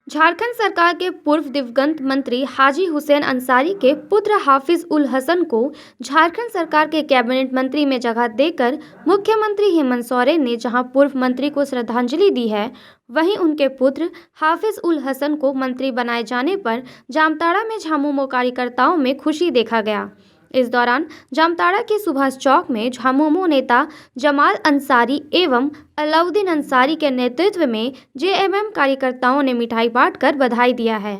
झारखंड सरकार के पूर्व दिवंगत मंत्री हाजी हुसैन अंसारी के पुत्र हाफिज उल हसन को झारखंड सरकार के कैबिनेट मंत्री में जगह देकर मुख्यमंत्री हेमंत सोरेन ने जहां पूर्व मंत्री को श्रद्धांजलि दी है, वहीं उनके पुत्र हाफिज उल हसन को मंत्री बनाए जाने पर जामताड़ा में झामुमो कार्यकर्ताओं में खुशी देखा गया। इस दौरान जामताड़ा के सुभाष चौक में झामुमो नेता जमाल अंसारी एवं अलाउद्दीन अंसारी के नेतृत्व में जेएमएम कार्यकर्ताओं ने मिठाई बांटकर बधाई दिया है।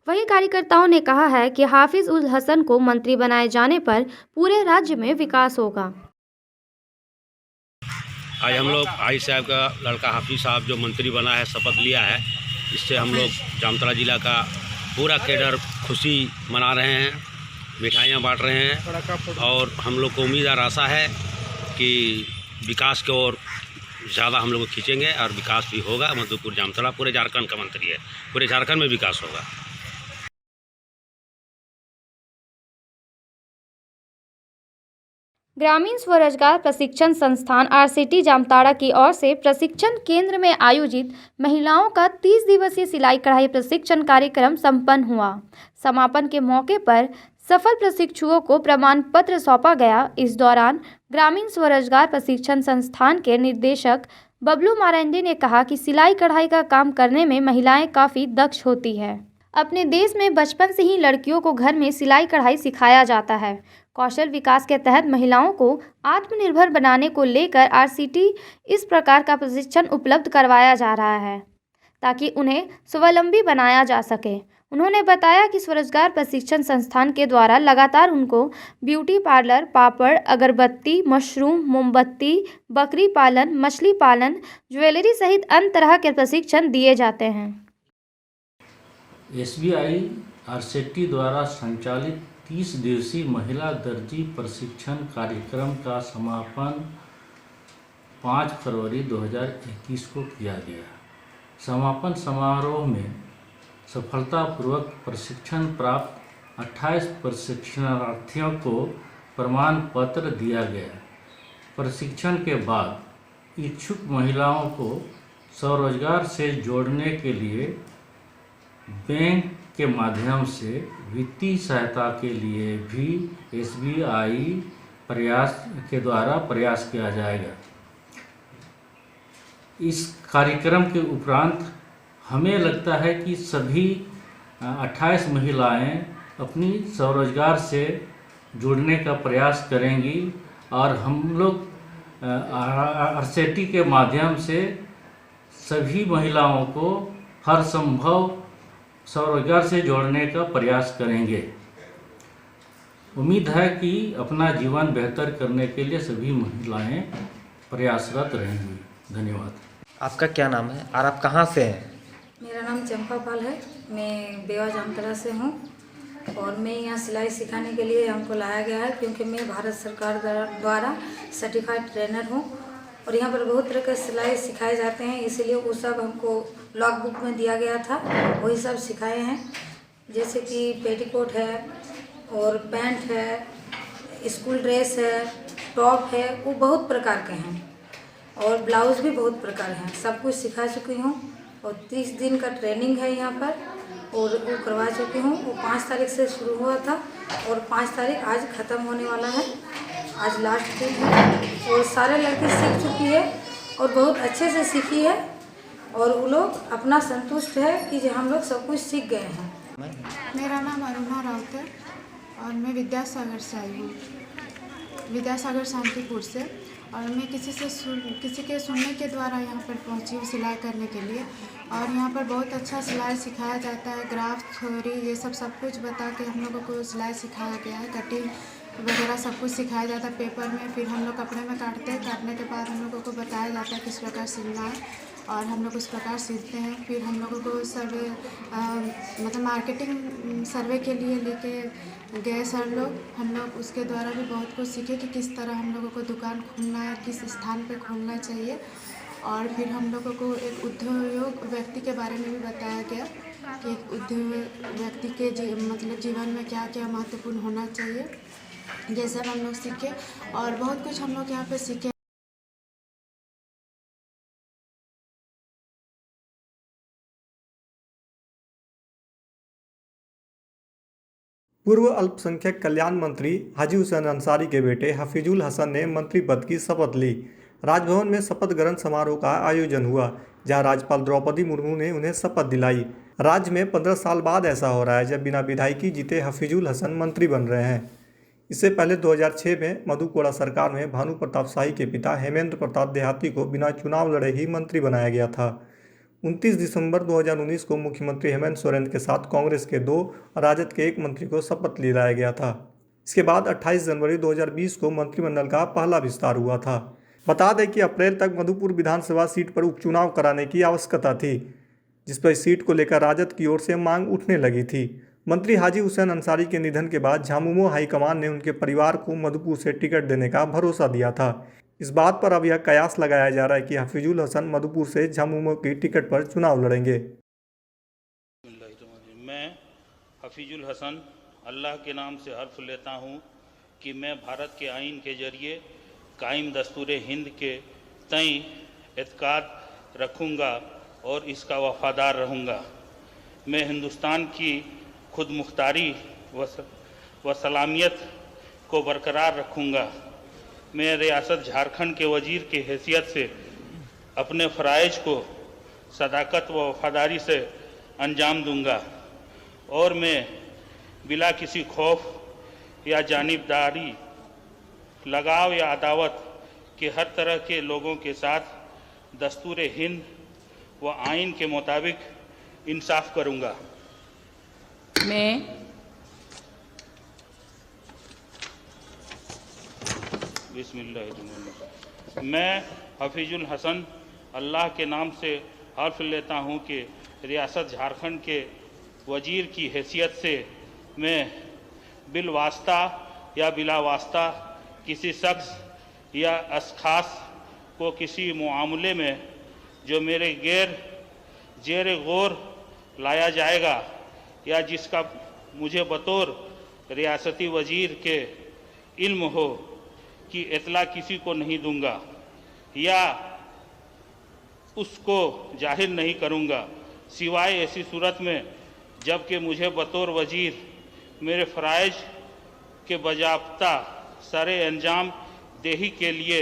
वहीं कार्यकर्ताओं ने कहा है कि हाफिज उल हसन को मंत्री बनाए जाने पर पूरे राज्य में विकास होगा। आज हम लोग हाजी साहब का लड़का हाफिज साहब जो मंत्री बना है, शपथ लिया है, इससे हम लोग जामताड़ा जिला का पूरा कैडर खुशी मना रहे हैं, मिठाइयाँ बांट रहे हैं और हम लोग को उम्मीद और आशा है कि विकास की ओर ज़्यादा हम लोग खींचेंगे और विकास भी होगा। मधुपुर जामताड़ा पूरे झारखंड का मंत्री है, पूरे झारखंड में विकास होगा। ग्रामीण स्वरोजगार प्रशिक्षण संस्थान आरसीटी जामताड़ा की ओर से प्रशिक्षण केंद्र में आयोजित महिलाओं का 30 दिवसीय सिलाई कढ़ाई प्रशिक्षण कार्यक्रम संपन्न हुआ। समापन के मौके पर सफल प्रशिक्षुओं को प्रमाण पत्र सौंपा गया। इस दौरान ग्रामीण स्वरोजगार प्रशिक्षण संस्थान के निदेशक बबलू मारेंडी ने कहा कि सिलाई कढ़ाई का काम करने में महिलाएं काफ़ी दक्ष होती है। अपने देश में बचपन से ही लड़कियों को घर में सिलाई कढ़ाई सिखाया जाता है। कौशल विकास के तहत महिलाओं को आत्मनिर्भर बनाने को लेकर आरसीटी इस प्रकार का प्रशिक्षण उपलब्ध करवाया जा रहा है ताकि उन्हें स्वावलंबी बनाया जा सके। उन्होंने बताया कि स्वरोजगार प्रशिक्षण संस्थान के द्वारा लगातार उनको ब्यूटी पार्लर, पापड़, अगरबत्ती, मशरूम, मोमबत्ती, बकरी पालन, मछली पालन, ज्वेलरी सहित अन्य तरह के प्रशिक्षण दिए जाते हैं। एसबीआई आरसीटी द्वारा संचालित 30 दिवसीय महिला दर्जी प्रशिक्षण कार्यक्रम का समापन 5 फरवरी 2021 को किया गया। समापन समारोह में सफलतापूर्वक प्रशिक्षण प्राप्त 28 प्रशिक्षणार्थियों को प्रमाण पत्र दिया गया। प्रशिक्षण के बाद इच्छुक महिलाओं को स्वरोजगार से जोड़ने के लिए बैंक के माध्यम से वित्तीय सहायता के लिए भी एसबीआई के द्वारा प्रयास किया जाएगा। इस कार्यक्रम के उपरांत हमें लगता है कि सभी 28 महिलाएं अपनी स्वरोजगार से जुड़ने का प्रयास करेंगी और हम लोग आरसीटी के माध्यम से सभी महिलाओं को हर संभव स्वरोजगार से जोड़ने का प्रयास करेंगे। उम्मीद है कि अपना जीवन बेहतर करने के लिए सभी महिलाएं प्रयासरत रहेंगी। धन्यवाद। आपका क्या नाम है और आप कहाँ से हैं? मेरा नाम चंपा पाल है। मैं बेवा जामताड़ा से हूँ और मैं यहाँ सिलाई सिखाने के लिए हमको लाया गया है क्योंकि मैं भारत सरकार द्वारा सर्टिफाइड ट्रेनर हूँ और यहाँ पर बहुत तरह के सिलाई सिखाए जाते हैं, इसलिए वो सब हमको लॉग बुक में दिया गया था, वही सब सिखाए हैं। जैसे कि पेटीकोट है और पैंट है, स्कूल ड्रेस है, टॉप है, वो बहुत प्रकार के हैं और ब्लाउज़ भी बहुत प्रकार हैं। सब कुछ सिखा चुकी हूँ और 30 दिन का ट्रेनिंग है यहाँ पर और वो करवा चुकी हूँ। वो 5 तारीख से शुरू हुआ था और 5 तारीख आज ख़त्म होने वाला है। आज लास्ट दिन है और सारे लड़की सीख चुकी है और बहुत अच्छे से सीखी है और वो लोग अपना संतुष्ट है कि जो हम लोग सब कुछ सीख गए हैं। मेरा नाम अरुणा राउत है और मैं विद्यासागर से आई हूँ, विद्यासागर शांतिपुर से। और मैं किसी के सुनने के द्वारा यहाँ पर पहुँची हूँ सिलाई करने के लिए और यहाँ पर बहुत अच्छा सिलाई सिखाया जाता है। ग्राफ थ्योरी ये सब कुछ बता के हम लोगों को सिलाई सिखाया गया है। कटिंग वगैरह सब कुछ सिखाया जाता है पेपर में, फिर हम लोग कपड़े में काटते हैं। काटने के बाद हम लोगों को बताया जाता है किस प्रकार सिलना है और हम लोग उस प्रकार सीखते हैं। फिर हम लोगों को सर्वे मतलब मार्केटिंग सर्वे के लिए लेके गए सर लोग। हम लोग उसके द्वारा भी बहुत कुछ सीखे कि किस तरह हम लोगों को दुकान खोलना है, किस स्थान पे खोलना चाहिए। और फिर हम लोगों को एक उद्योग व्यक्ति के बारे में भी बताया गया कि एक उद्योग व्यक्ति के मतलब जीवन में क्या क्या महत्वपूर्ण होना चाहिए। ये सब हम लोग सीखे और बहुत कुछ हम लोग यहाँ पे सीखे। पूर्व अल्पसंख्यक कल्याण मंत्री हाजी हुसैन अंसारी के बेटे हफीजुल हसन ने मंत्री पद की शपथ ली। राजभवन में शपथ ग्रहण समारोह का आयोजन हुआ, जहां राज्यपाल द्रौपदी मुर्मू ने उन्हें शपथ दिलाई। राज्य में 15 साल बाद ऐसा हो रहा है जब बिना विधायकी जीते हफीजुल हसन मंत्री बन रहे हैं। इससे पहले 2006 में मधु कोड़ा सरकार में भानु प्रताप शाही के पिता हेमेंद्र प्रताप देहाती को बिना चुनाव लड़े ही मंत्री बनाया गया था। 29 दिसंबर 2019 को मुख्यमंत्री हेमंत सोरेन के साथ कांग्रेस के 2 और राजद के 1 मंत्री को शपथ दिलाया गया था। इसके बाद 28 जनवरी 2020 को मंत्रिमंडल का पहला विस्तार हुआ था। बता दें कि अप्रैल तक मधुपुर विधानसभा सीट पर उपचुनाव कराने की आवश्यकता थी, जिस पर सीट को लेकर राजद की ओर से मांग उठने लगी थी। मंत्री हाजी हुसैन अंसारी के निधन के बाद झामुमो हाईकमान ने उनके परिवार को मधुपुर से टिकट देने का भरोसा दिया था। इस बात पर अब यह कयास लगाया जा रहा है कि हफीजुल हसन मधुपुर से झामुमो की टिकट पर चुनाव लड़ेंगे। मैं हफीजुल हसन अल्लाह के नाम से हल्फ लेता हूँ कि मैं भारत के आइन के जरिए कायम दस्तूर हिंद के तय एतकाद रखूँगा और इसका वफादार रहूँगा। मैं हिंदुस्तान की खुद मुख्तारी व सलामियत को बरकरार रखूँगा। मैं रियासत झारखंड के वजीर की हैसियत से अपने फ़राइज़ को सदाकत व वफादारी से अंजाम दूंगा और मैं बिला किसी खौफ या जानिबदारी, लगाव या अदावत के हर तरह के लोगों के साथ दस्तूर हिंद व आइन के मुताबिक इंसाफ करूंगा। मैं हफीजुल हसन अल्लाह के नाम से हल्फ लेता हूँ कि रियासत झारखंड के वजीर की हैसियत से मैं बिलवास्ता या बिला वास्ता किसी शख्स या अशख़ास को किसी मामले में जो मेरे जेर गौर लाया जाएगा या जिसका मुझे बतौर रियासती वजीर के इल्म हो कि इतला किसी को नहीं दूंगा या उसको जाहिर नहीं करूंगा, सिवाय ऐसी सूरत में जबकि मुझे बतौर वजीर मेरे फ़राइज़ के बजाब्ता सरे अंजाम देही के लिए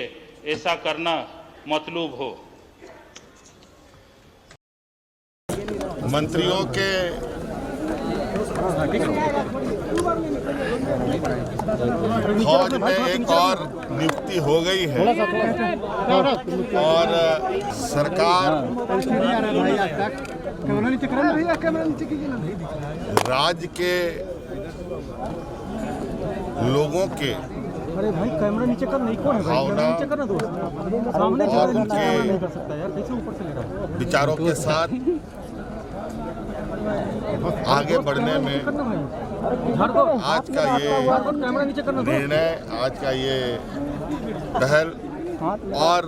ऐसा करना मतलूब हो। मंत्रियों के फौज में एक और नियुक्ति हो गई है और सरकार राज्य के लोगों के भावना और उनके विचारों के साथ आगे बढ़ने में आज का ये निर्णय, आज का ये पहल और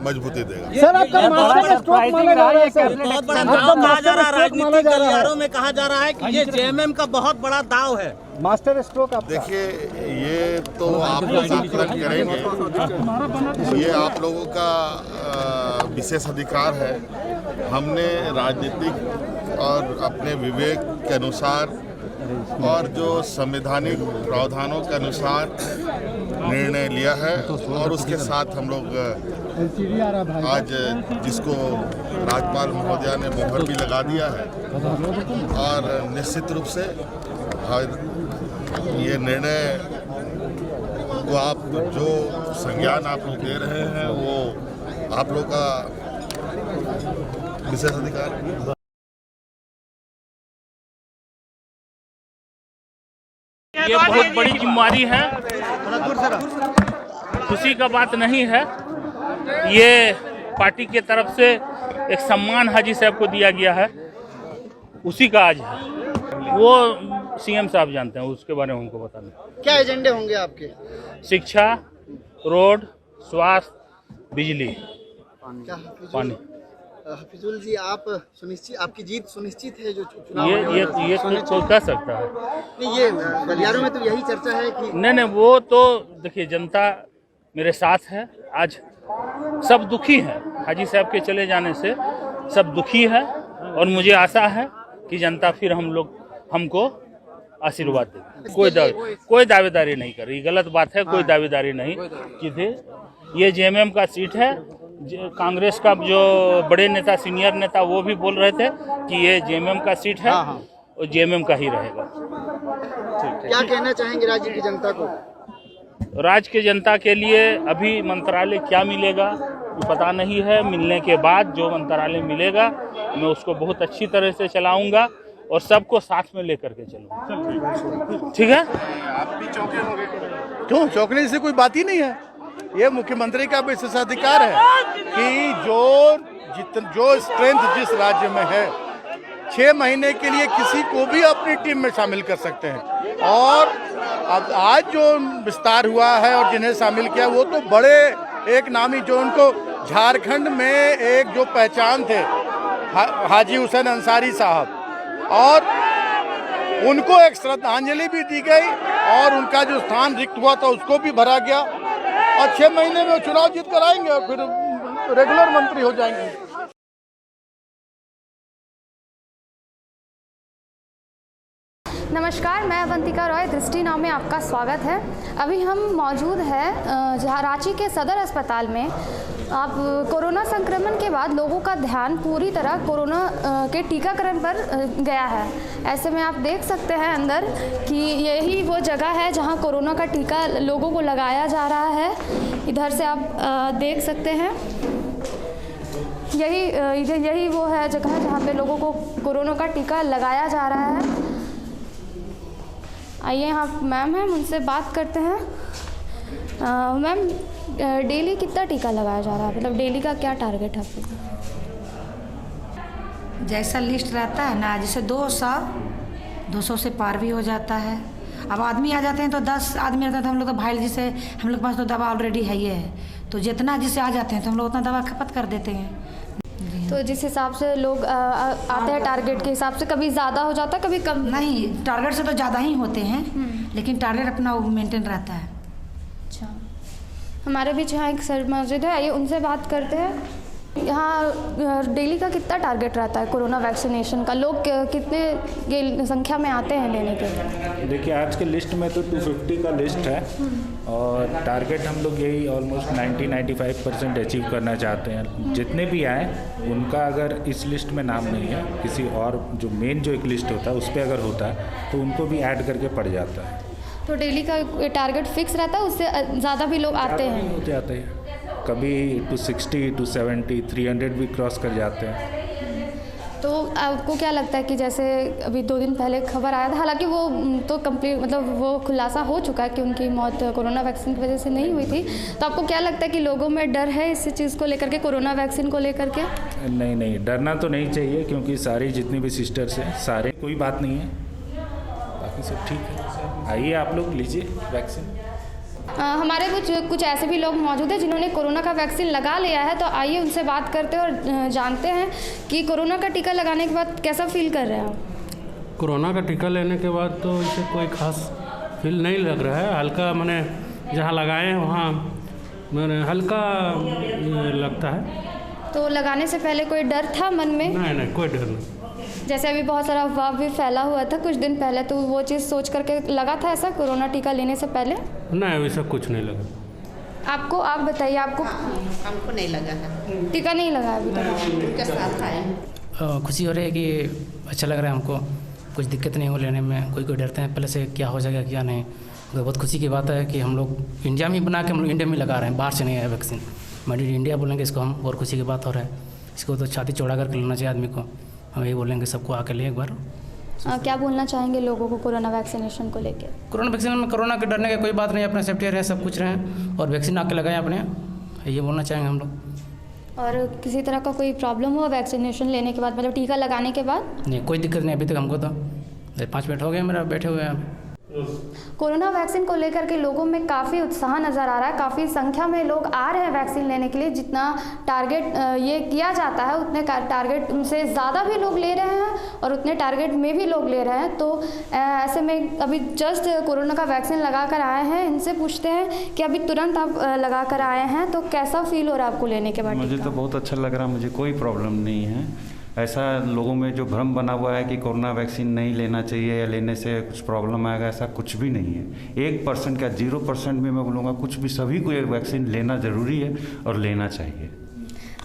मजबूती देगा। सर, आपका मास्टर स्ट्रोक माना जा रहा है सर, बहुत बड़ा दाव कहा जा रहा है। राजनीतिक गलियारों में कहा जा रहा है कि ये जेएमएम का बहुत बड़ा दाव है। मास्टर स्ट्रोक आपका। देखिए, ये तो आप लोग आकलन करेंगे, ये आप लोगों का विशेष अधिकार है। हमने राजनीतिक और अपने विवेक के अनुसार और जो संवैधानिक प्रावधानों के अनुसार निर्णय लिया है और उसके साथ हम लोग आज जिसको राज्यपाल महोदया ने मोहर भी लगा दिया है और निश्चित रूप से ये निर्णय को आप जो संज्ञान आप लोग दे रहे हैं वो आप लोग का विशेष अधिकार है। ये बहुत बड़ी जिम्मेदारी है, खुशी का बात नहीं है। ये पार्टी के तरफ से एक सम्मान हाजी साहब को दिया गया है, उसी का आज है। वो सीएम साहब जानते हैं, उसके बारे में उनको बता दें। क्या एजेंडे होंगे आपके? शिक्षा, रोड, स्वास्थ्य, बिजली, पानी। हफीजुल जी, आप सुनिश्चित, आपकी जीत सुनिश्चित है जो चुनाव ये तो कह सकता है। नहीं, ये गलियारों में तो यही चर्चा है कि नहीं, वो तो देखिए, जनता मेरे साथ है। आज सब दुखी हैं, हाजी साहब के चले जाने से सब दुखी है और मुझे आशा है कि जनता फिर हमको आशीर्वाद देंगे। कोई दावेदारी नहीं कर रही, गलत बात है, कोई दावेदारी नहीं की थी। ये जेएमएम का सीट है। कांग्रेस का जो बड़े नेता, सीनियर नेता, वो भी बोल रहे थे कि ये जेएमएम का सीट है और जेएमएम का ही रहेगा। क्या कहना चाहेंगे राज्य की जनता को? राज्य की जनता के लिए अभी मंत्रालय क्या मिलेगा पता नहीं है। मिलने के बाद जो मंत्रालय मिलेगा मैं उसको बहुत अच्छी तरह से चलाऊंगा और सबको साथ में लेकर के चलूंगा। ठीक है? आप भी चौंके होंगे। क्यों चौंकने से कोई बात ही नहीं है। ये मुख्यमंत्री का विशेषाधिकार है कि जो स्ट्रेंथ जिस राज्य में है 6 महीने के लिए किसी को भी अपनी टीम में शामिल कर सकते हैं। और अब आज जो विस्तार हुआ है और जिन्हें शामिल किया वो तो बड़े एक नामी, जो उनको झारखंड में एक जो पहचान थे हाजी हुसैन अंसारी साहब, और उनको एक श्रद्धांजलि भी दी गई और उनका जो स्थान रिक्त हुआ था उसको भी भरा गया और 6 महीने में चुनाव जीत कर आएंगे और फिर रेगुलर मंत्री हो जाएंगे। नमस्कार, मैं अवंतिका रॉय, दृष्टि नाव में आपका स्वागत है। अभी हम मौजूद हैं जहाँ रांची के सदर अस्पताल में। अब कोरोना संक्रमण के बाद लोगों का ध्यान पूरी तरह कोरोना के टीकाकरण पर गया है। ऐसे में आप देख सकते हैं अंदर कि यही वो जगह है जहाँ कोरोना का टीका लोगों को लगाया जा रहा है। इधर से आप देख सकते हैं, यही वो है जगह जहाँ पे लोगों को कोरोना का टीका लगाया जा रहा है। आइए यहाँ मैम हैं, उनसे बात करते हैं। मैम, डेली कितना टीका लगाया जा रहा है? मतलब डेली का क्या टारगेट है आपका? जैसा लिस्ट रहता है ना, जैसे 200 से पार भी हो जाता है। अब आदमी आ जाते हैं तो 10 आदमी रहते हैं तो हम लोग तो भाई जैसे हम लोग के पास तो दवा ऑलरेडी है ही है, तो जितना जिससे आ जाते हैं तो हम लोग उतना दवा खपत कर देते हैं। तो जिस हिसाब से लोग आते हैं टारगेट के हिसाब से, कभी ज़्यादा हो जाता है कभी कम? नहीं, टारगेट से तो ज़्यादा ही होते हैं, लेकिन टारगेट अपना मेंटेन रहता है। अच्छा, हमारे बीच यहाँ एक सर मौजूद है, आइए उनसे बात करते हैं। यहाँ डेली का कितना टारगेट रहता है कोरोना वैक्सीनेशन का? लोग कितने की संख्या में आते हैं लेने के? देखिए, आज के लिस्ट में तो 250 का लिस्ट है और टारगेट हम लोग यही ऑलमोस्ट 90-95% अचीव करना चाहते हैं। जितने भी आए उनका अगर इस लिस्ट में नाम नहीं है, किसी और जो मेन जो एक लिस्ट होता है उस पर अगर होता है तो उनको भी ऐड करके पड़ जाता है। तो डेली का टारगेट फिक्स रहता है, उससे ज़्यादा भी लोग आते हैं? हो जाते हैं, कभी 260, 270, 300 भी क्रॉस कर जाते हैं। तो आपको क्या लगता है कि जैसे अभी 2 दिन पहले खबर आया था, हालांकि वो तो कंप्लीट मतलब वो खुलासा हो चुका है कि उनकी मौत कोरोना वैक्सीन की वजह से नहीं हुई थी, तो आपको क्या लगता है कि लोगों में डर है इस चीज़ को लेकर के, कोरोना वैक्सीन को लेकर के? नहीं, डरना तो नहीं चाहिए, क्योंकि सारी जितनी भी सिस्टर्स हैं सारे, कोई बात नहीं है, बाकी सब ठीक है। आइए आप लोग लीजिए वैक्सीन। हमारे कुछ ऐसे भी लोग मौजूद हैं जिन्होंने कोरोना का वैक्सीन लगा लिया है, तो आइए उनसे बात करते हैं और जानते हैं कि कोरोना का टीका लगाने के बाद कैसा फील कर रहे हैं आप? कोरोना का टीका लेने के बाद तो इसे कोई खास फील नहीं लग रहा है। हल्का, मैंने जहाँ लगाए हैं वहाँ मैंने हल्का लगता है। तो लगाने से पहले कोई डर था मन में? नहीं, कोई डर नहीं। जैसे अभी बहुत सारा अफवाह भी फैला हुआ था कुछ दिन पहले, तो वो चीज़ सोच करके लगा था ऐसा कोरोना टीका लेने से पहले? नहीं, वैसा कुछ नहीं लगा। आपको, आप बताइए, आपको? हमको नहीं लगा है, टीका नहीं लगा अभी तक? के साथ आए। खुशी हो रही है कि अच्छा लग रहा है हमको, कुछ दिक्कत नहीं हो लेने में। कोई डरते हैं पहले से क्या हो जाएगा क्या नहीं, तो बहुत खुशी की बात है कि हम लोग इंडिया में बना के हम लोग इंडिया में लगा रहे हैं, बाहर से नहीं आया वैक्सीन। मेड इन इंडिया बोलेंगे इसको हम, और खुशी की बात हो रहा है। इसको तो छाती चौड़ा करके लेना चाहिए आदमी को, हम यही बोलेंगे सबको आकर ले एक बार। क्या बोलना चाहेंगे लोगों को कोरोना वैक्सीनेशन को लेकर? कोरोना वैक्सीन में कोरोना के डरने की कोई बात नहीं, अपने सेफ्टी रहे, सब कुछ रहें और वैक्सीन आके लगाएं अपने, ये बोलना चाहेंगे हम लोग। और किसी तरह का कोई प्रॉब्लम हुआ वैक्सीनेशन लेने के बाद, मतलब टीका लगाने के बाद? नहीं, कोई दिक्कत नहीं अभी तक हमको, तो 5 मिनट हो गए मेरा बैठे हुए हैं। कोरोना वैक्सीन को लेकर के लोगों में काफ़ी उत्साह नज़र आ रहा है, काफ़ी संख्या में लोग आ रहे हैं वैक्सीन लेने के लिए। जितना टारगेट ये किया जाता है उतने टारगेट उनसे ज़्यादा भी लोग ले रहे हैं और उतने टारगेट में भी लोग ले रहे हैं। तो ऐसे में अभी जस्ट कोरोना का वैक्सीन लगा कर आए हैं, इनसे पूछते हैं कि अभी तुरंत आप लगा कर आए हैं तो कैसा फील हो रहा है आपको लेने के बाद? मुझे तो बहुत अच्छा लग रहा है, मुझे कोई प्रॉब्लम नहीं है। ऐसा लोगों में जो भ्रम बना हुआ है कि कोरोना वैक्सीन नहीं लेना चाहिए या लेने से कुछ प्रॉब्लम आएगा, ऐसा कुछ भी नहीं है। 1% क्या 0% भी मैं बोलूँगा, कुछ भी, सभी को ये वैक्सीन लेना ज़रूरी है और लेना चाहिए।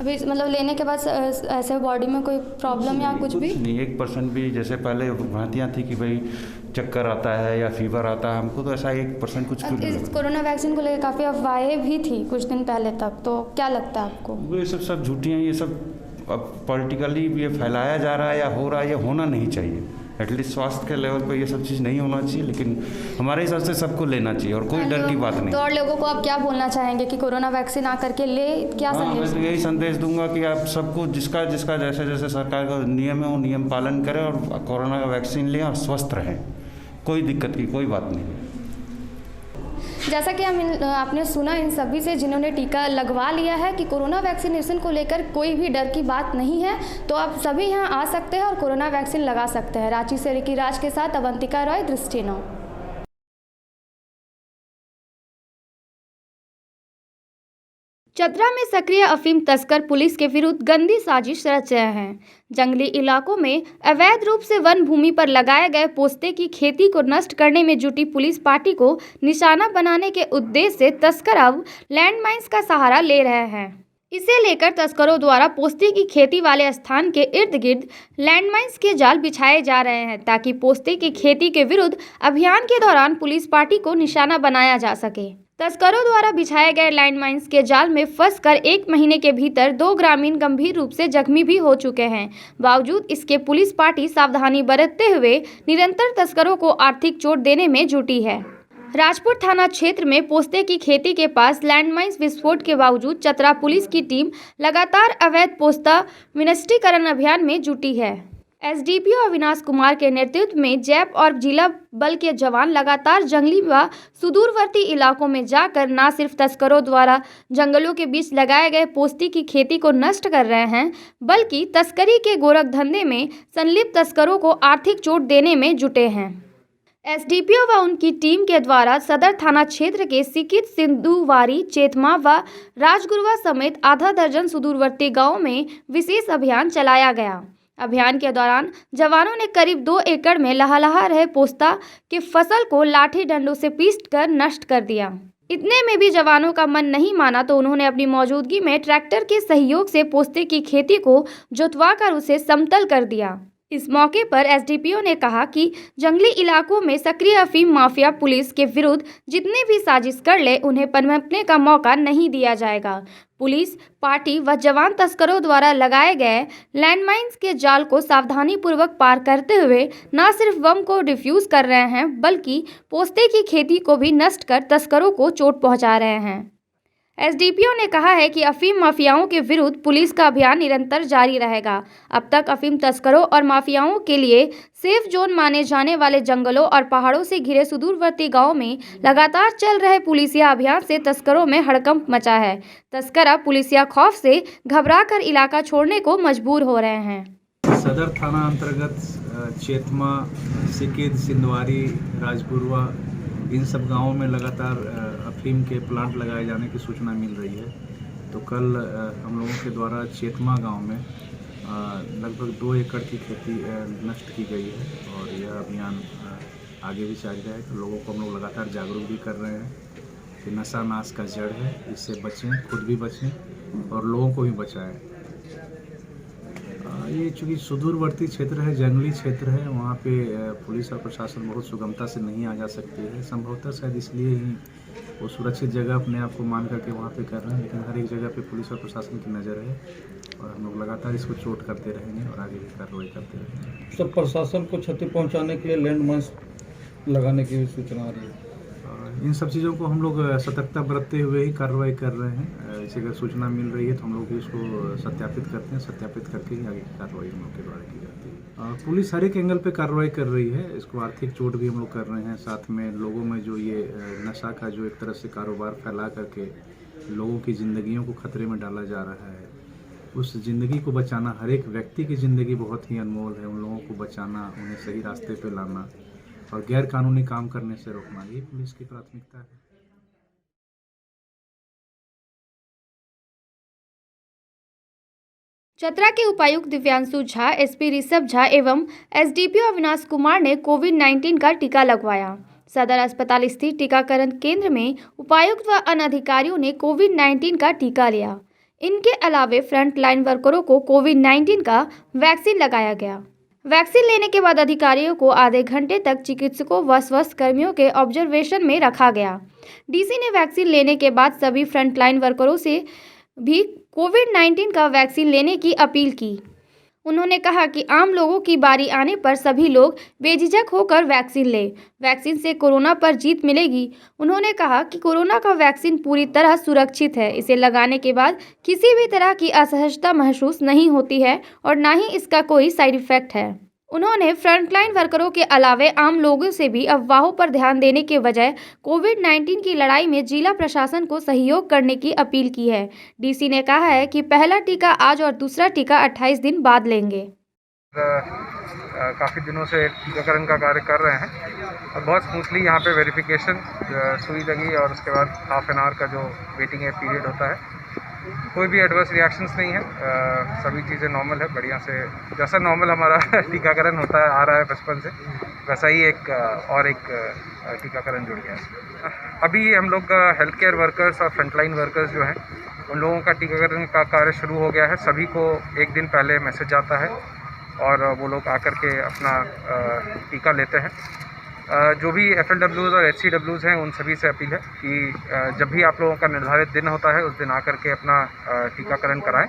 अभी मतलब लेने के बाद ऐसे बॉडी में कोई प्रॉब्लम या कुछ भी नहीं, 1% भी, जैसे पहले भ्रांतियाँ थी कि भाई चक्कर आता है या फीवर आता है, हमको तो ऐसा 1% कुछ भी नहीं। इस कोरोना वैक्सीन को लेकर काफ़ी अफवाहें भी थी कुछ दिन पहले तक, तो क्या लगता है आपको? ये सब झूठी हैं, ये सब अब पॉलिटिकली ये फैलाया जा रहा है या हो रहा है, ये होना नहीं चाहिए। एटलीस्ट स्वास्थ्य के लेवल पे ये सब चीज़ नहीं होना चाहिए, लेकिन हमारे हिसाब से सबको लेना चाहिए और कोई डर की बात नहीं। तो और लोगों को आप क्या बोलना चाहेंगे कि कोरोना वैक्सीन आकर के ले, क्या संदेश? मैं तो यही संदेश दूंगा कि आप सबको जिसका जैसे जैसे सरकार का नियम है वो नियम पालन करें और कोरोना का वैक्सीन लें और स्वस्थ रहें। कोई दिक्कत की कोई बात नहीं। जैसा कि आपने सुना इन सभी से जिन्होंने टीका लगवा लिया है कि कोरोना वैक्सीनेशन को लेकर कोई भी डर की बात नहीं है, तो आप सभी यहाँ आ सकते हैं और कोरोना वैक्सीन लगा सकते हैं। रांची से रिकी राज के साथ अवंतिका रॉय, दृष्टि नाउ। चतरा में सक्रिय अफीम तस्कर पुलिस के विरुद्ध गंदी साजिश रच रहे हैं। जंगली इलाकों में अवैध रूप से वन भूमि पर लगाए गए पोस्ते की खेती को नष्ट करने में जुटी पुलिस पार्टी को निशाना बनाने के उद्देश्य से तस्कर अब लैंडमाइंस का सहारा ले रहे हैं। इसे लेकर तस्करों द्वारा पोस्ते की खेती वाले स्थान के इर्द गिर्द लैंडमाइंस के जाल बिछाए जा रहे हैं, ताकि पोस्ते की खेती के विरुद्ध अभियान के दौरान पुलिस पार्टी को निशाना बनाया जा सके। तस्करों द्वारा बिछाए गए लैंडमाइंस के जाल में फंसकर 1 महीने के भीतर 2 ग्रामीण गंभीर रूप से जख्मी भी हो चुके हैं। बावजूद इसके पुलिस पार्टी सावधानी बरतते हुए निरंतर तस्करों को आर्थिक चोट देने में जुटी है। राजपुर थाना क्षेत्र में पोस्ते की खेती के पास लैंडमाइंस विस्फोट के बावजूद चतरा पुलिस की टीम लगातार अवैध पोस्ता विनिष्टीकरण अभियान में जुटी है। एसडीपीओ अविनाश कुमार के नेतृत्व में जैप और जिला बल के जवान लगातार जंगली व सुदूरवर्ती इलाकों में जाकर न सिर्फ तस्करों द्वारा जंगलों के बीच लगाए गए पोस्ती की खेती को नष्ट कर रहे हैं, बल्कि तस्करी के गोरख धंधे में संलिप्त तस्करों को आर्थिक चोट देने में जुटे हैं। एसडीपीओ व उनकी टीम के द्वारा सदर थाना क्षेत्र के सिकित, सिंधुवारी, चेतमा व राजगुरुवा समेत आधा दर्जन सुदूरवर्ती गाँवों में विशेष अभियान चलाया गया। अभियान के दौरान जवानों ने करीब 2 एकड़ में लहलहा रहे पोस्ता की फसल को लाठी डंडों से पीटकर नष्ट कर दिया। इतने में भी जवानों का मन नहीं माना तो उन्होंने अपनी मौजूदगी में ट्रैक्टर के सहयोग से पोस्ते की खेती को जोतवाकर उसे समतल कर दिया। इस मौके पर एसडीपीओ ने कहा कि जंगली इलाकों में सक्रिय अफीम माफिया पुलिस के विरुद्ध जितने भी साजिश कर ले उन्हें पनपने का मौका नहीं दिया जाएगा। पुलिस पार्टी व जवान तस्करों द्वारा लगाए गए लैंडमाइंस के जाल को सावधानी पूर्वक पार करते हुए न सिर्फ बम को डिफ्यूज कर रहे हैं, बल्कि पोस्ते की खेती को भी नष्ट कर तस्करों को चोट पहुंचा रहे हैं। एसडीपीओ ने कहा है कि अफीम माफियाओं के विरुद्ध पुलिस का अभियान निरंतर जारी रहेगा। अब तक अफीम तस्करों और माफियाओं के लिए सेफ जोन माने जाने वाले जंगलों और पहाड़ों से घिरे सुदूरवर्ती गांवों में लगातार चल रहे पुलिसिया अभियान से तस्करों में हड़कंप मचा है। तस्कर अब पुलिसिया खौफ से घबराकर इलाका छोड़ने को मजबूर हो रहे हैं। सदर थाना अंतर्गत चेतमा, सिकिद, सिंधवारी, राजपुरवा, इन सब गांवों में लगातार अफीम के प्लांट लगाए जाने की सूचना मिल रही है। तो कल हम लोगों के द्वारा चेतमा गांव में लगभग 2 एकड़ की खेती नष्ट की गई है और यह अभियान आगे भी जारी रहेगा। लोगों को हम लोग लगातार जागरूक भी कर रहे हैं कि नशा नाश का जड़ है, इससे बचें, खुद भी बचें और लोगों को भी बचाएं। ये चूँकि सुदूरवर्ती क्षेत्र है, जंगली क्षेत्र है, वहाँ पे पुलिस और प्रशासन बहुत सुगमता से नहीं आ जा सकती है। संभवतः शायद इसलिए ही वो सुरक्षित जगह अपने आप को मान करके वहाँ पे कर रहे हैं, लेकिन हर एक जगह पे पुलिस और प्रशासन की नज़र है और हम लोग लगातार इसको चोट करते रहेंगे और आगे भी कार्रवाई करते रहेंगे। सर, प्रशासन को क्षति पहुँचाने के लिए लैंडमाइंस लगाने की भी सूचना आ रही है। इन सब चीज़ों को हम लोग सतर्कता बरतते हुए ही कार्रवाई कर रहे हैं। ऐसी अगर सूचना मिल रही है तो हम लोग भी इसको सत्यापित करते हैं, सत्यापित करके ही आगे की कार्रवाई हम लोग के द्वारा की जाती है। पुलिस हर एक एंगल पे कार्रवाई कर रही है, इसको आर्थिक चोट भी हम लोग कर रहे हैं। साथ में लोगों में जो ये नशा का जो एक तरह से कारोबार फैला करके लोगों की ज़िंदगियों को खतरे में डाला जा रहा है, उस ज़िंदगी को बचाना, हर एक व्यक्ति की ज़िंदगी बहुत ही अनमोल है, उन लोगों को बचाना, उन्हें सही रास्ते पे लाना और गैर कानूनी काम करने से रोकना, ये पुलिस की प्राथमिकता है। चतरा के उपायुक्त दिव्यांशु झा, एसपी ऋषभ झा एवं एसडीपीओ अविनाश कुमार ने कोविड-19 का टीका लगवाया। सदर अस्पताल स्थित टीकाकरण केंद्र में उपायुक्त व अन्य अधिकारियों ने कोविड-19 का टीका लिया। इनके अलावे फ्रंट लाइन वर्करों को कोविड-19 का वैक्सीन लगाया गया। वैक्सीन लेने के बाद अधिकारियों को आधे घंटे तक चिकित्सकों व स्वास्थ्य कर्मियों के ऑब्जर्वेशन में रखा गया। डीसी ने वैक्सीन लेने के बाद सभी फ्रंट लाइन वर्करों से भी कोविड-19 का वैक्सीन लेने की अपील की। उन्होंने कहा कि आम लोगों की बारी आने पर सभी लोग बेझिझक होकर वैक्सीन लें। वैक्सीन से कोरोना पर जीत मिलेगी। उन्होंने कहा कि कोरोना का वैक्सीन पूरी तरह सुरक्षित है। इसे लगाने के बाद किसी भी तरह की असहजता महसूस नहीं होती है और न ही इसका कोई साइड इफेक्ट है। उन्होंने फ्रंटलाइन वर्करों के अलावे आम लोगों से भी अफवाहों पर ध्यान देने के बजाय कोविड-19 की लड़ाई में जिला प्रशासन को सहयोग करने की अपील की है। डीसी ने कहा है कि पहला टीका आज और दूसरा टीका 28 दिन बाद लेंगे। काफ़ी दिनों से टीकाकरण का कार्य कर रहे हैं और बहुत स्मूथली यहाँ पे वेरिफिकेशन सुई लगी और उसके बाद हाफ एन आवर का जो वेटिंग पीरियड होता है, कोई भी एडवर्स रिएक्शंस नहीं है। सभी चीज़ें नॉर्मल है, बढ़िया से जैसा नॉर्मल हमारा टीकाकरण होता है आ रहा है बचपन से, वैसा ही एक टीकाकरण जुड़ गया है। अभी हम लोग हेल्थ केयर वर्कर्स और फ्रंटलाइन वर्कर्स जो हैं उन लोगों का टीकाकरण का कार्य शुरू हो गया है। सभी को एक दिन पहले मैसेज आता है और वो लोग आकर के अपना टीका लेते हैं। जो भी FLWs और HCWs हैं उन सभी से अपील है कि जब भी आप लोगों का निर्धारित दिन होता है उस दिन आकर के अपना टीकाकरण कराएं।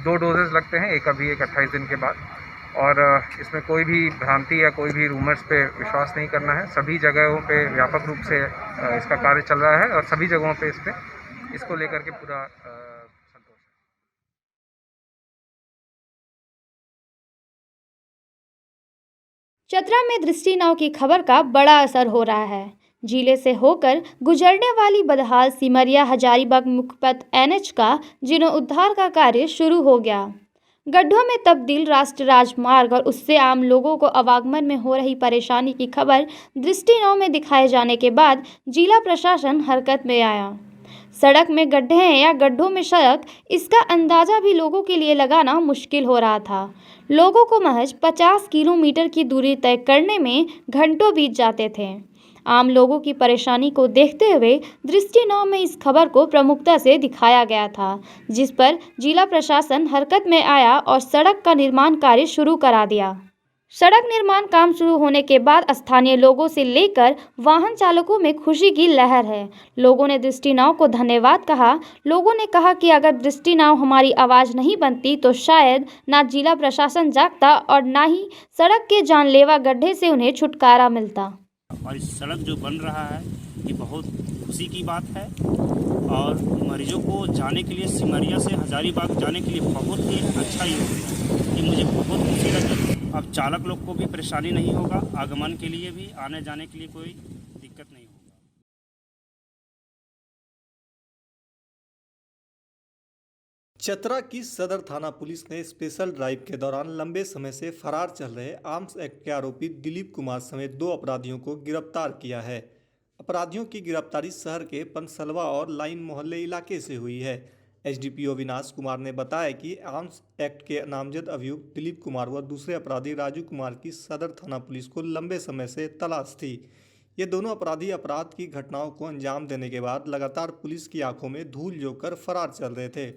2 डोजेज़ लगते हैं, एक अभी एक 28 दिन के बाद, और इसमें कोई भी भ्रांति या कोई भी रूमर्स पे विश्वास नहीं करना है। सभी जगहों पे व्यापक रूप से इसका कार्य चल रहा है और सभी जगहों पे इसको लेकर के पूरा चतरा में दृष्टि नाव की खबर का बड़ा असर हो रहा है। जिले से होकर गुजरने वाली बदहाल सिमरिया हजारीबाग मुख्य पथ NH का जीर्णोद्धार का कार्य शुरू हो गया। गड्ढों में तब्दील राष्ट्रीय राजमार्ग और उससे आम लोगों को आवागमन में हो रही परेशानी की खबर दृष्टि नाव में दिखाए जाने के बाद जिला प्रशासन हरकत में आया। सड़क में गड्ढे हैं या गड्ढों में सड़क, इसका अंदाज़ा भी लोगों के लिए लगाना मुश्किल हो रहा था। लोगों को महज 50 किलोमीटर की दूरी तय करने में घंटों बीत जाते थे। आम लोगों की परेशानी को देखते हुए दृष्टि नाव में इस खबर को प्रमुखता से दिखाया गया था, जिस पर जिला प्रशासन हरकत में आया और सड़क का निर्माण कार्य शुरू करा दिया। सड़क निर्माण काम शुरू होने के बाद स्थानीय लोगों से लेकर वाहन चालकों में खुशी की लहर है। लोगों ने दृष्टि नाव को धन्यवाद कहा। लोगों ने कहा कि अगर दृष्टि नाव हमारी आवाज़ नहीं बनती तो शायद ना जिला प्रशासन जागता और ना ही सड़क के जानलेवा गड्ढे से उन्हें छुटकारा मिलता। और इस सड़क जो बन रहा है ये बहुत खुशी की बात है और मरीजों को जाने के लिए सिमरिया से हजारीबाग जाने के लिए बहुत ही अच्छा ही होगा। ये मुझे बहुत खुशी लगी। अब चालक लोग को भी परेशानी नहीं होगा, आगमन के लिए भी, आने जाने के लिए कोई दिक्कत नहीं होगा। चतरा की सदर थाना पुलिस ने स्पेशल ड्राइव के दौरान लंबे समय से फरार चल रहे आर्म्स एक्ट के आरोपी दिलीप कुमार समेत 2 अपराधियों को गिरफ्तार किया है। अपराधियों की गिरफ्तारी शहर के पंसलवा और लाइन मोहल्ले इलाके से हुई है। SDPO अविनाश कुमार ने बताया कि आर्म्स एक्ट के नामजद अभियुक्त दिलीप कुमार व दूसरे अपराधी राजू कुमार की सदर थाना पुलिस को लंबे समय से तलाश थी। ये दोनों अपराधी अपराध की घटनाओं को अंजाम देने के बाद लगातार पुलिस की आंखों में धूल झोंककर फरार चल रहे थे।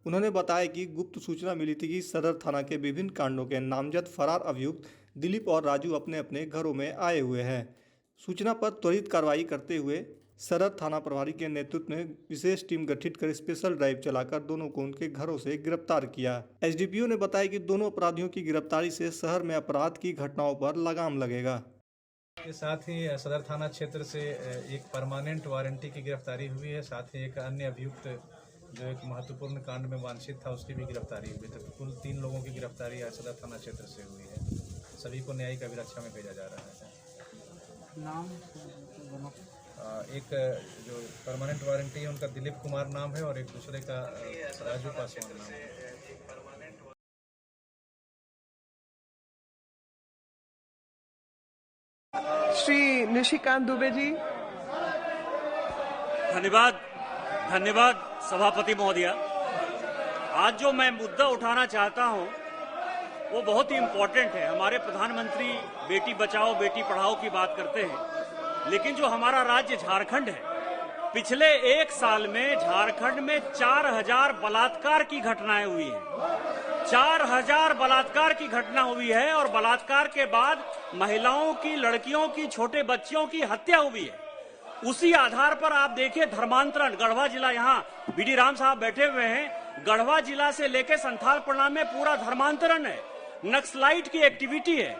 उन्होंने बताया कि गुप्त सूचना मिली थी कि सदर थाना के विभिन्न कांडों के नामजद फरार अभियुक्त दिलीप और राजू अपने अपने घरों में आए हुए हैं। सूचना पर त्वरित कार्रवाई करते हुए सदर थाना प्रभारी के नेतृत्व में विशेष टीम गठित कर स्पेशल ड्राइव चलाकर दोनों को उनके घरों से गिरफ्तार किया। SDPO ने बताया कि दोनों अपराधियों की गिरफ्तारी से शहर में अपराध की घटनाओं पर लगाम लगेगा। के साथ ही सदर थाना क्षेत्र से एक परमानेंट वारंटी की गिरफ्तारी हुई है। साथ ही एक अन्य अभियुक्त जो एक महत्वपूर्ण कांड में वांछित था उसकी भी गिरफ्तारी हुई। तो कुल 3 लोगों की गिरफ्तारी सदर थाना क्षेत्र से हुई है। सभी को न्यायिक अभिरक्षा में भेजा जा रहा है। नाम एक जो परमानेंट वारंटी है उनका दिलीप कुमार नाम है और एक दूसरे का राजू पासवान नाम है। श्री निशिकांत दुबे जी। धन्यवाद सभापति महोदया। आज जो मैं मुद्दा उठाना चाहता हूं वो बहुत ही इम्पोर्टेंट है। हमारे प्रधानमंत्री बेटी बचाओ बेटी पढ़ाओ की बात करते हैं, लेकिन जो हमारा राज्य झारखंड है, पिछले 1 साल में झारखंड में 4000 बलात्कार की घटनाएं हुई हैं। 4000 बलात्कार की घटना हुई है और बलात्कार के बाद महिलाओं की, लड़कियों की, छोटे बच्चियों की हत्या हुई है। उसी आधार पर आप देखिए धर्मांतरण, गढ़वा जिला, यहाँ बीडी राम साहब बैठे हुए हैं, गढ़वा जिला से लेकर संथालपना में पूरा धर्मांतरण है, नक्सलाइट की एक्टिविटी है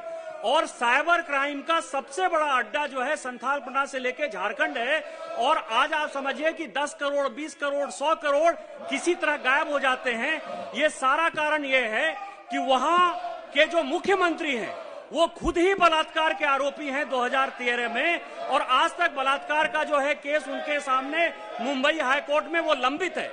और साइबर क्राइम का सबसे बड़ा अड्डा जो है संथालपना से लेकर झारखंड है। और आज आप समझिए कि 10 करोड़, 20 करोड़, 100 करोड़ किसी तरह गायब हो जाते हैं। ये सारा कारण ये है कि वहां के जो मुख्यमंत्री हैं वो खुद ही बलात्कार के आरोपी हैं 2013 में, और आज तक बलात्कार का जो है केस उनके सामने मुंबई हाई कोर्ट में वो लंबित है।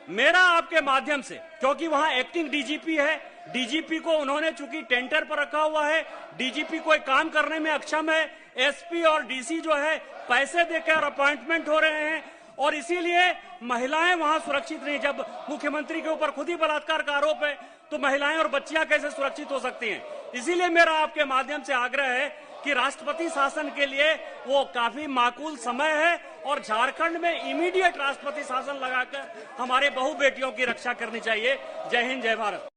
मेरा आपके माध्यम से, क्योंकि वहां एक्टिंग डीजीपी है, डीजीपी को उन्होंने चूंकि टेंडर पर रखा हुआ है, डीजीपी कोई काम करने में अक्षम है, एसपी और डीसी जो है पैसे देकर अपॉइंटमेंट हो रहे हैं और इसीलिए महिलाएं वहां सुरक्षित नहीं। जब मुख्यमंत्री के ऊपर खुद ही बलात्कार का आरोप है तो महिलाएं और बच्चियां कैसे सुरक्षित हो सकती हैं? इसीलिए मेरा आपके माध्यम से आग्रह है कि राष्ट्रपति शासन के लिए वो काफी माकूल समय है और झारखंड में इमीडिएट राष्ट्रपति शासन लगाकर हमारे बहु बेटियों की रक्षा करनी चाहिए। जय हिंद, जय भारत।